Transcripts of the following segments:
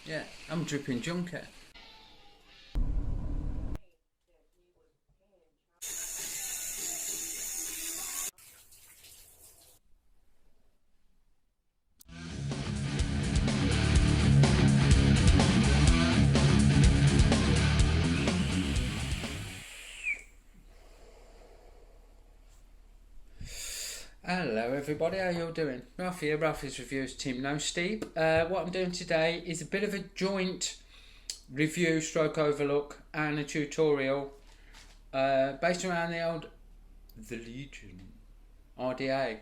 Yeah, I'm dripping junket. Hello everybody, how you all doing? Ralphy here, Ralphy's Reviews Team No Steep. What I'm doing today is a bit of a joint review stroke overlook and a tutorial based around the Legion RDA.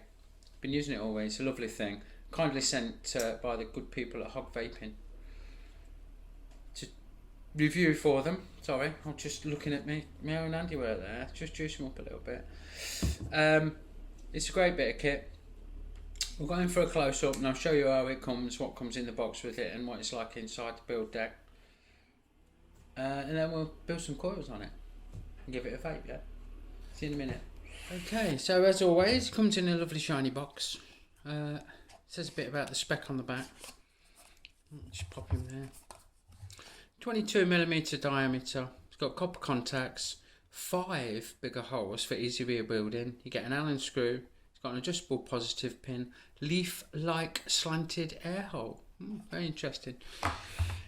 Been using it always, it's a lovely thing. Kindly sent by the good people at Hog Vaping to review for them. Sorry, I'm just looking at my own handiwork there, just juice them up a little bit. It's a great bit of kit. We're going for a close-up and I'll show you how it comes, what comes in the box with it and what it's like inside the build deck. And then we'll build some coils on it and give it a vape, yeah? See you in a minute. Okay, so as always, it comes in a lovely shiny box. It says a bit about the spec on the back. Just pop him there. 22mm diameter. It's got copper contacts. 5 bigger holes for easy rebuilding. You get an Allen screw. It's got an adjustable positive pin. Leaf-like slanted air hole. Very interesting.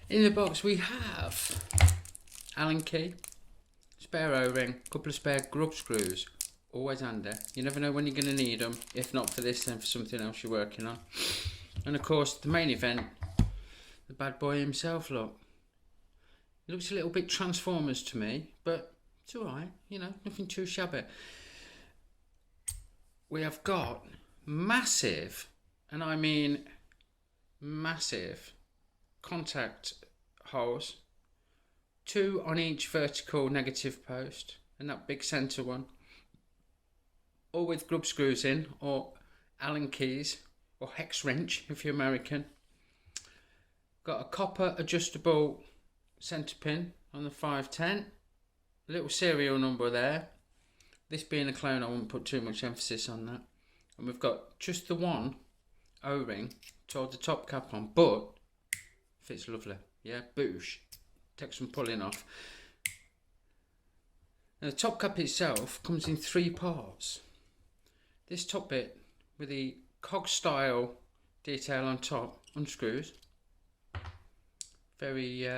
In the box we have Allen key, spare O-ring, couple of spare grub screws. Always handy. You never know when you're going to need them. If not for this, then for something else you're working on. And of course, the main event, the bad boy himself. Look, it looks a little bit Transformers to me, but it's alright, you know, nothing too shabby. We have got massive, and I mean massive, contact holes. 2 on each vertical negative post, and that big centre one. All with grub screws in, or Allen keys, or hex wrench if you're American. Got a copper adjustable centre pin on the 510. A little serial number there. This being a clone, I wouldn't put too much emphasis on that. And we've got just the one O-ring to hold the top cap on, but fits lovely. Yeah, boosh. Takes some pulling off. Now the top cap itself comes in 3 parts. This top bit with the cog style detail on top unscrews. Very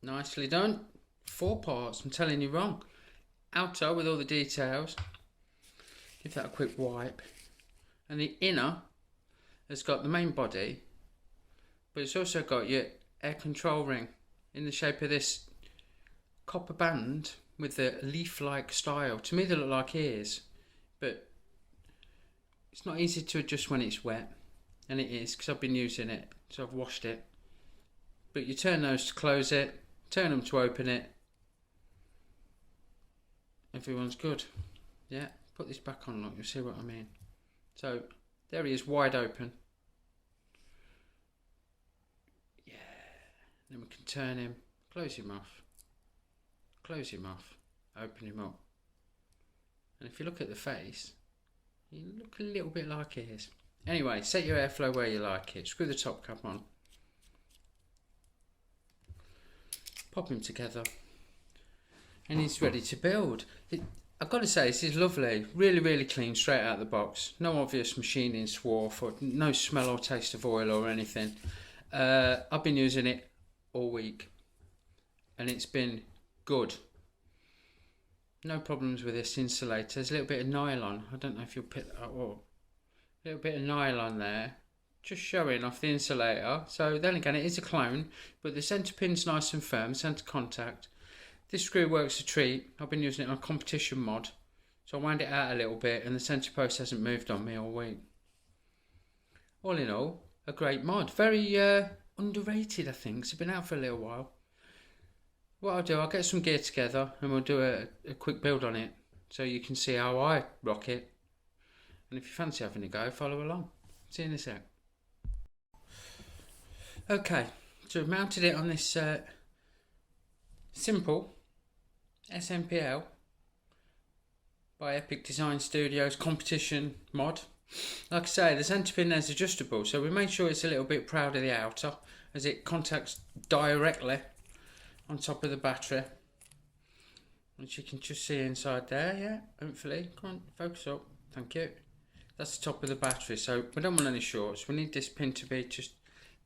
nicely done. 4 parts, I'm telling you wrong. Outer with all the details. Give that a quick wipe. And the inner has got the main body, but it's also got your air control ring in the shape of this copper band with the leaf-like style. To me they look like ears, but it's not easy to adjust when it's wet. And it is, because I've been using it, so I've washed it. But you turn those to close it, turn them to open it. Everyone's good. Yeah, put this back on, look, you'll see what I mean. So, there he is, wide open. Yeah, then we can turn him, close him off, open him up. And if you look at the face, you look a little bit like ears. Anyway, set your airflow where you like it, screw the top cap on. Pop him together. And he's ready to build. I've got to say, this is lovely. Really, really clean, straight out of the box. No obvious machining swarf, or no smell or taste of oil or anything. I've been using it all week, and it's been good. No problems with this insulator. There's a little bit of nylon. I don't know if you'll pick that up. A little bit of nylon there, just showing off the insulator. So then again, it is a clone, but the centre pin's nice and firm, centre contact. This screw works a treat. I've been using it on a competition mod, so I wound it out a little bit and the centre post hasn't moved on me all week. All in all, a great mod. Very underrated, I think. It's been out for a little while. What I'll do, I'll get some gear together and we'll do a quick build on it so you can see how I rock it. And if you fancy having a go, follow along. See you in a sec. Okay, so I've mounted it on this simple SMPL by Epic Design Studios competition mod. Like I say, the centre pin there's adjustable, so we made sure it's a little bit proud of the outer, as it contacts directly on top of the battery, which you can just see inside there. Yeah, hopefully. Come on, focus up. Thank you. That's the top of the battery, so we don't want any shorts. We need this pin to be just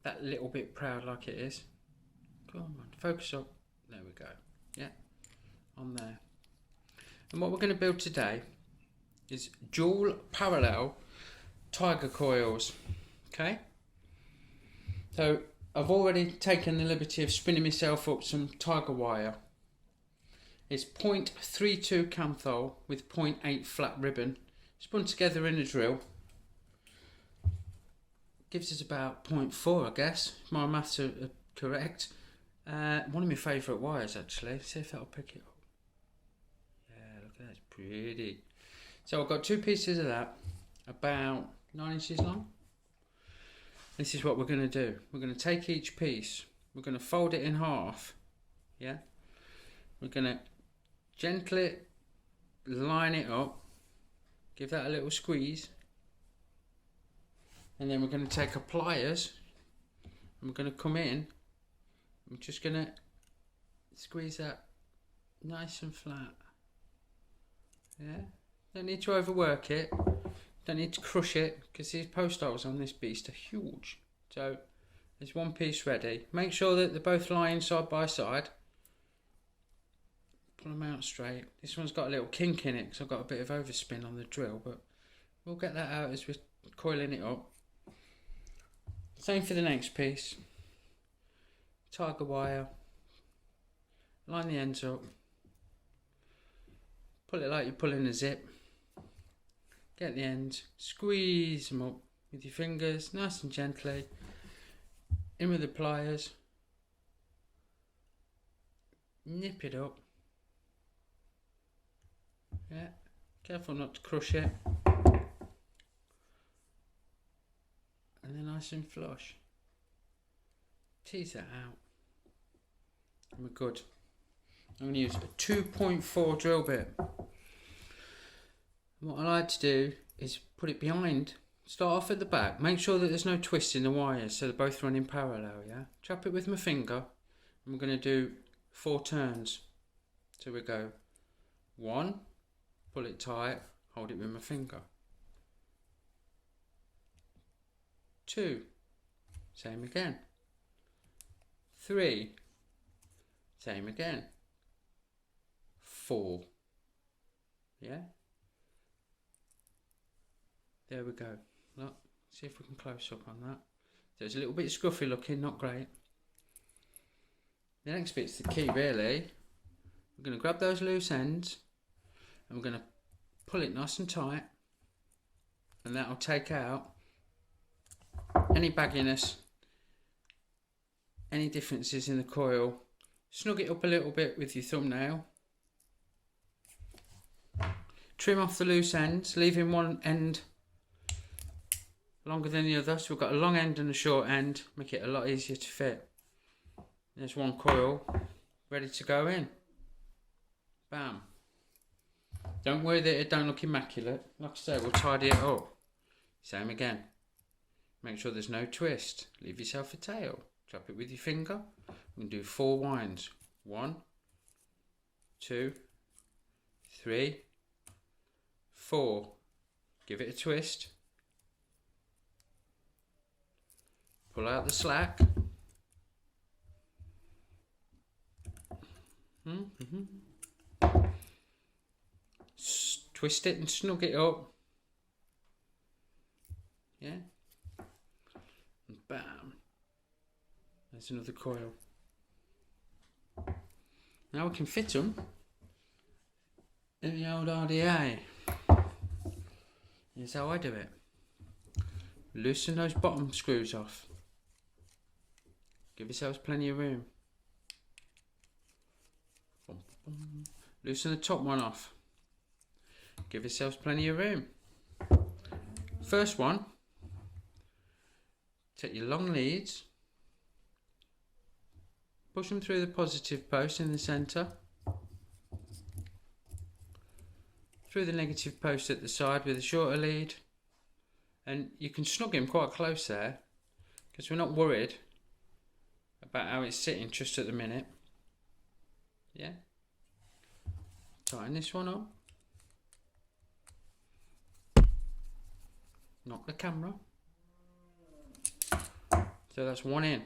that little bit proud like it is. Come on, focus up. There we go. Yeah, on there. And what we're going to build today is dual parallel tiger coils. Okay, so I've already taken the liberty of spinning myself up some tiger wire. It's 0.32 camthol with 0.8 flat ribbon, spun together in a drill. Gives us about 0.4, I guess, if my maths are correct. One of my favourite wires, actually. See if that'll pick it up. Yeah, look at that, it's pretty. So I've got 2 pieces of that, about 9 inches long. This is what we're going to do. We're going to take each piece, we're going to fold it in half. Yeah, we're going to gently line it up, give that a little squeeze, and then we're going to take our pliers and we're going to come in. I'm just going to squeeze that nice and flat. Yeah, don't need to overwork it, don't need to crush it, because these post holes on this beast are huge. So there's one piece ready. Make sure that they're both lying side by side. Pull them out straight. This one's got a little kink in it because I've got a bit of overspin on the drill, but we'll get that out as we're coiling it up. Same for the next piece. Tiger wire. Line the ends up. Pull it like you're pulling a zip. Get the ends. Squeeze them up with your fingers, nice and gently. In with the pliers. Nip it up. Yeah, careful not to crush it. And then nice and flush. Tease that out. And we're good. I'm going to use a 2.4 drill bit. And what I like to do is put it behind. Start off at the back. Make sure that there's no twist in the wires so they're both running parallel, yeah? Chop it with my finger. And we're going to do 4 turns. So we go 1, pull it tight, hold it with my finger. 2, same again. 3, same again. 4, yeah? There we go. Look, see if we can close up on that. So it's a little bit scruffy looking, not great. The next bit's the key really. We're going to grab those loose ends and we're going to pull it nice and tight, and that'll take out any bagginess, any differences in the coil. Snug it up a little bit with your thumbnail. Trim off the loose ends, leaving one end longer than the other, so we've got a long end and a short end, make it a lot easier to fit. There's one coil ready to go in. Bam. Don't worry that it don't look immaculate. Like I say, we'll tidy it up. Same again. Make sure there's no twist. Leave yourself a tail. Chop it with your finger. We can do 4 winds. 1, 2, 3, 4. Give it a twist. Pull out the slack. Twist it and snug it up. Yeah. And bam. There's another coil. Now we can fit them in the old RDA. Here's how I do it. Loosen those bottom screws off. Give yourselves plenty of room. Loosen the top one off. Give yourselves plenty of room. First one, take your long leads, push them through the positive post in the centre, through the negative post at the side with a shorter lead, and you can snug him quite close there because we're not worried about how it's sitting just at the minute. Yeah. Tighten this one up. Knock the camera. So that's one in.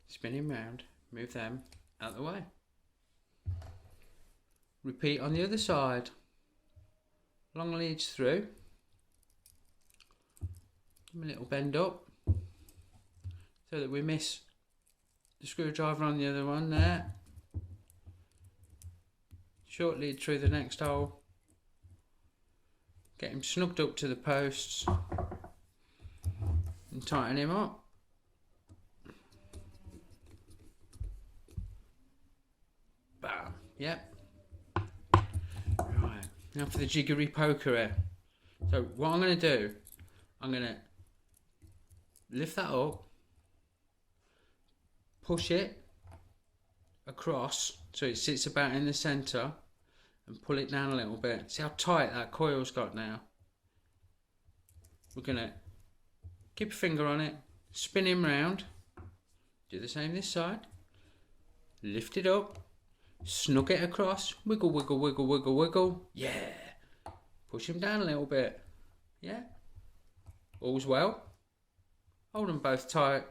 Spinning round. Move them out of the way. Repeat on the other side. Long leads through. Give them a little bend up so that we miss the screwdriver on the other one there. Short lead through the next hole. Get him snugged up to the posts and tighten him up. Bam. Yep. Right. Now for the jiggery poker here. So what I'm going to do, I'm going to lift that up, push it across so it sits about in the centre, and pull it down a little bit. See how tight that coil's got now? We're going to keep a finger on it, spin him round, do the same this side, lift it up, snug it across, wiggle, wiggle, wiggle, wiggle, wiggle, yeah, push him down a little bit, yeah, all's well. Hold them both tight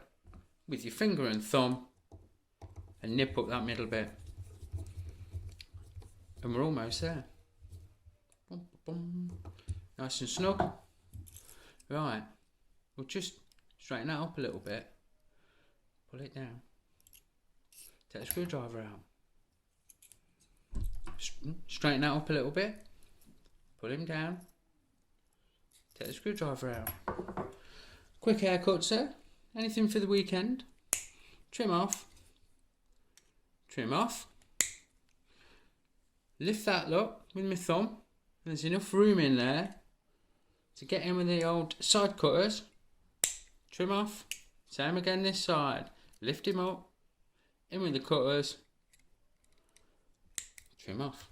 with your finger and thumb and nip up that middle bit. And we're almost there. Boom, boom. Nice and snug. Right, we'll just straighten that up a little bit. Pull it down. Take the screwdriver out. Straighten that up a little bit. Pull him down. Take the screwdriver out. Quick haircut, sir. Anything for the weekend? Trim off. Trim off. Lift that look with my thumb. There's enough room in there to get in with the old side cutters. Trim off. Same again this side. Lift him up. In with the cutters. Trim off.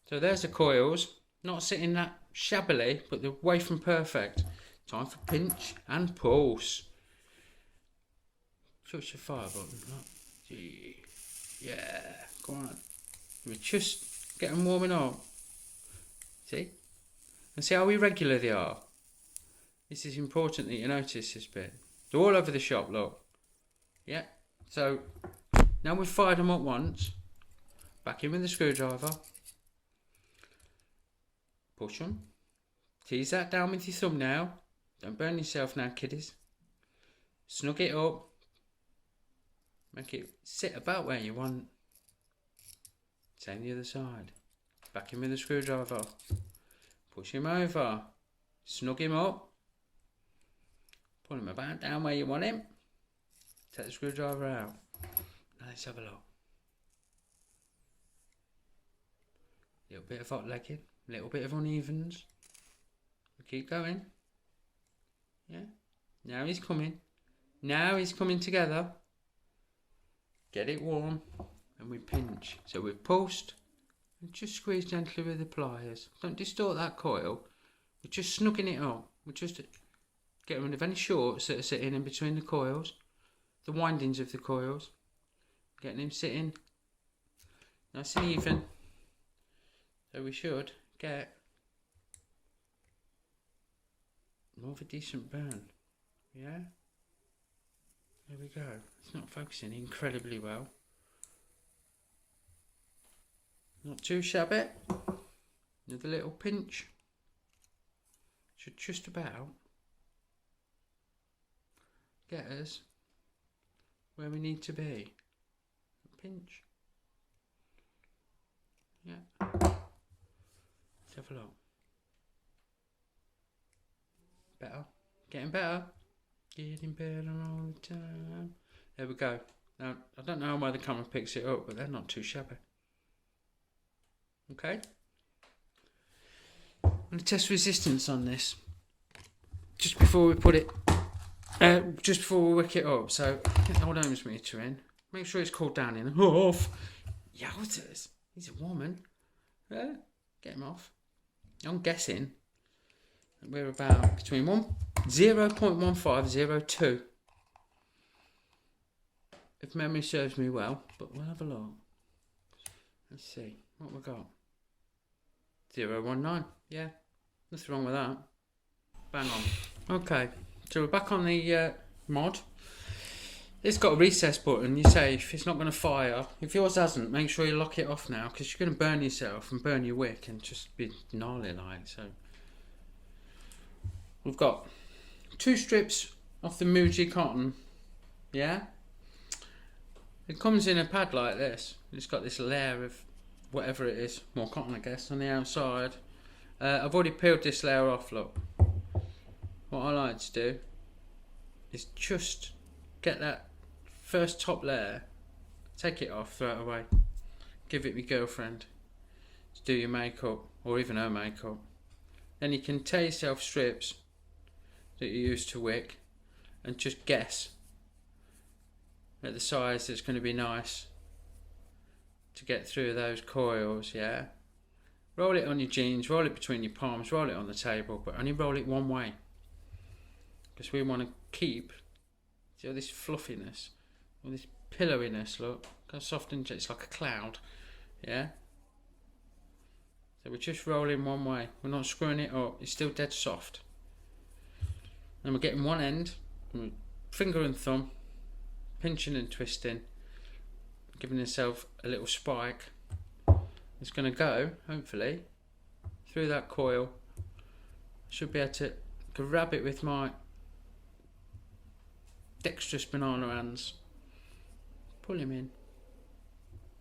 So there's the coils. Not sitting that shabbily, but they're way from perfect. Time for pinch and pulse. Touch the fire button. Yeah, come on. We just get them warming up. See? And see how irregular they are. This is important that you notice this bit. They're all over the shop, look. Yeah. So now we've fired them up once. Back in with the screwdriver. Push them. Tease that down with your thumb now. Don't burn yourself now, kiddies. Snug it up. Make it sit about where you want. Same the other side. Back in with the screwdriver. Push him over. Snug him up. Pull him about down where you want him. Take the screwdriver out. Now let's have a look. Little bit of hot legging. Little bit of unevens. We keep going. Yeah. Now he's coming. Now he's coming together. Get it warm. And we pinch. So we've pulsed. And just squeeze gently with the pliers. Don't distort that coil. We're just snugging it up. We're just getting rid of any shorts that are sitting in between the coils. The windings of the coils. Getting him sitting nice and even. So we should get more of a decent burn. Yeah? There we go. It's not focusing incredibly well. Not too shabby. Another little pinch. Should just about get us where we need to be. Pinch. Yeah. Let's have a look. Better. Getting better. Getting better all the time. There we go. Now, I don't know why the camera picks it up, but they're not too shabby. Okay. I'm going to test resistance on this. Just before we put it, just before we wick it up. So, get the old ohms meter in. Make sure it's cooled down in off. Yowzers. He's a woman. Yeah. Get him off. I'm guessing that we're about between 0.1502 if memory serves me well, but we'll have a look. Let's see what we got. 019. Yeah, nothing wrong with that. Bang on. Okay, so we're back on the mod. It's got a recess button. You're safe. It's not going to fire. If yours hasn't, make sure you lock it off now, because you're going to burn yourself and burn your wick and just be gnarly like. So we've got 2 strips of the Muji cotton. Yeah. It comes in a pad like this. It's got this layer of whatever it is, more cotton I guess, on the outside. I've already peeled this layer off, look. What I like to do is just get that first top layer, take it off, throw it away. Give it to your girlfriend to do your makeup, or even her makeup. Then you can tear yourself strips that you use to wick and just guess at the size that's going to be nice to get through those coils, yeah? Roll it on your jeans, roll it between your palms, roll it on the table, but only roll it one way. Because we want to keep, see all this fluffiness, all this pillowiness, look, how soft and it's like a cloud, yeah? So we're just rolling one way, we're not screwing it up, it's still dead soft. And we're getting one end, finger and thumb, pinching and twisting, giving yourself a little spike. It's going to go, hopefully, through that coil. Should be able to grab it with my dexterous banana hands. Pull him in.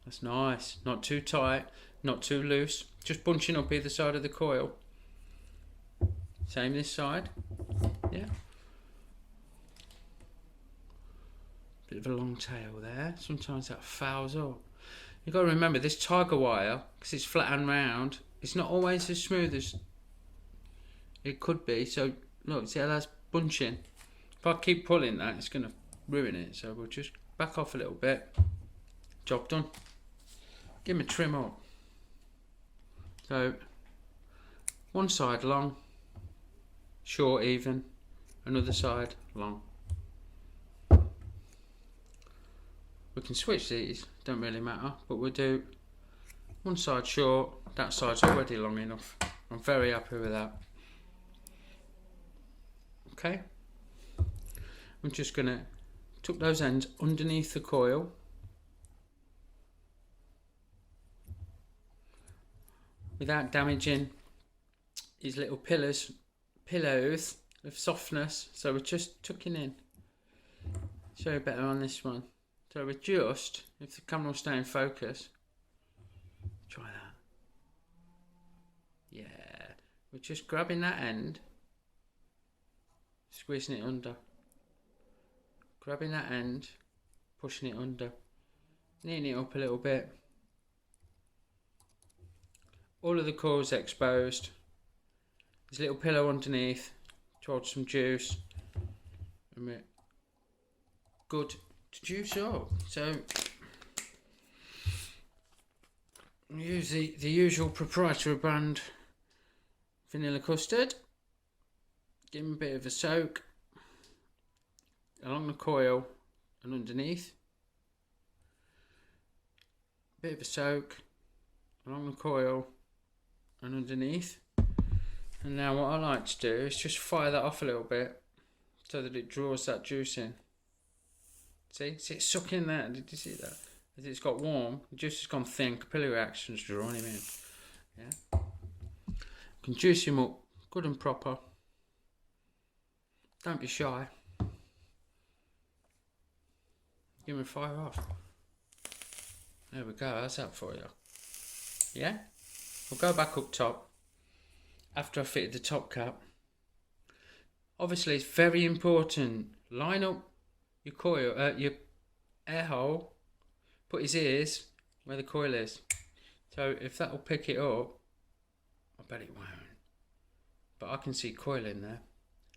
That's nice. Not too tight, not too loose. Just bunching up either side of the coil. Same this side. Yeah. Bit of a long tail there. Sometimes that fouls up. You've got to remember this tiger wire, because it's flat and round, it's not always as smooth as it could be. So look, see how that's bunching? If I keep pulling that, it's going to ruin it. So we'll just back off a little bit. Job done. Give him a trim up. So one side long, short even, another side long. We can switch these, don't really matter, but we'll do one side short, that side's already long enough. I'm very happy with that. Okay, I'm just going to tuck those ends underneath the coil. Without damaging these little pillows of softness, so we're just tucking in. Show you better on this one. So we're just, if the camera will stay in focus, try that. Yeah, we're just grabbing that end, squeezing it under. Grabbing that end, pushing it under, kneading it up a little bit. All of the coils exposed. There's a little pillow underneath to hold some juice. And we're good to juice up. So we use the usual proprietary brand vanilla custard. Give them a bit of a soak along the coil and underneath. Bit of a soak along the coil and underneath. And now what I like to do is just fire that off a little bit so that it draws that juice in. See it's sucking that. Did you see that? As it's got warm, the juice has gone thin, capillary action's drawing him in. Yeah. You can juice him up good and proper. Don't be shy. Give him a fire off. There we go, how's that for you? Yeah? We'll go back up top after I fitted the top cap. Obviously it's very important. Line up your coil, your air hole, put his ears where the coil is. So if that will pick it up, I bet it won't. But I can see coil in there,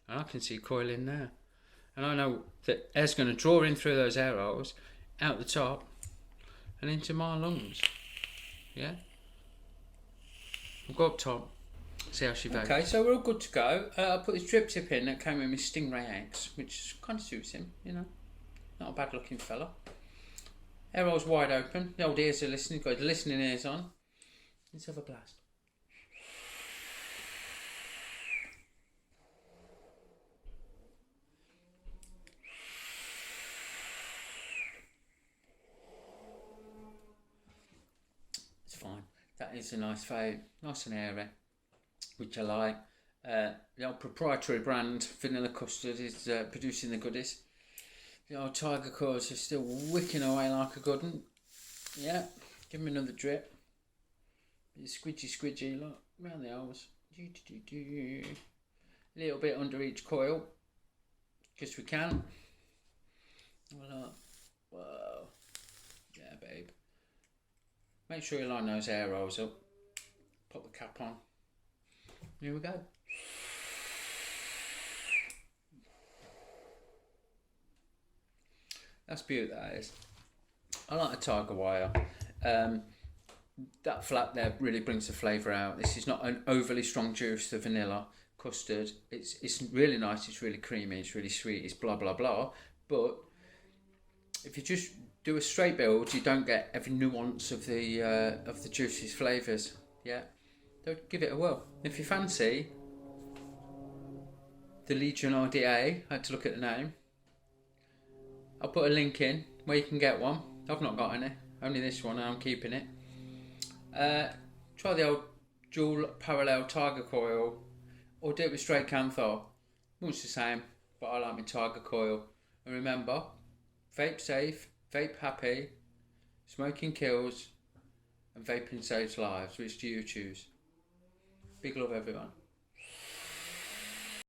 and I can see coil in there. And I know that air's going to draw in through those air holes, out the top, and into my lungs. Yeah? We'll go up top, see how she behaves. Okay, so we're all good to go. I put this drip tip in that came with my stingray eggs, which kind of suits him, you know. Not a bad looking fella. Air holes wide open. The old ears are listening. Got the listening ears on. Let's have a blast. It's fine. That is a nice vape, nice and airy, which I like. The old proprietary brand Vanilla Custard is producing the goodies. The old Tiger Coils are still wicking away like a good one. Yeah, give me another drip. Squidgy, look, round the holes. A little bit under each coil, because we can. Look. Whoa. Yeah, babe. Make sure you line those air rolls up. Put the cap on. Here we go. That's beautiful, that is. I like the Tiger Wire. That flap there really brings the flavour out. This is not an overly strong juice, the vanilla custard. It's really nice, it's really creamy, it's really sweet, it's blah blah blah. But if you just do a straight build, you don't get every nuance of the juice's flavours. Yeah, don't give it a whirl. If you fancy the Legion RDA, I had to look at the name. I'll put a link in where you can get one. I've not got any, only this one, and I'm keeping it. Try the old dual parallel Tiger Coil, or do it with straight Canthar. Much the same, but I like my Tiger Coil. And remember, vape safe, vape happy, smoking kills, and vaping saves lives. Which do you choose? Big love, everyone.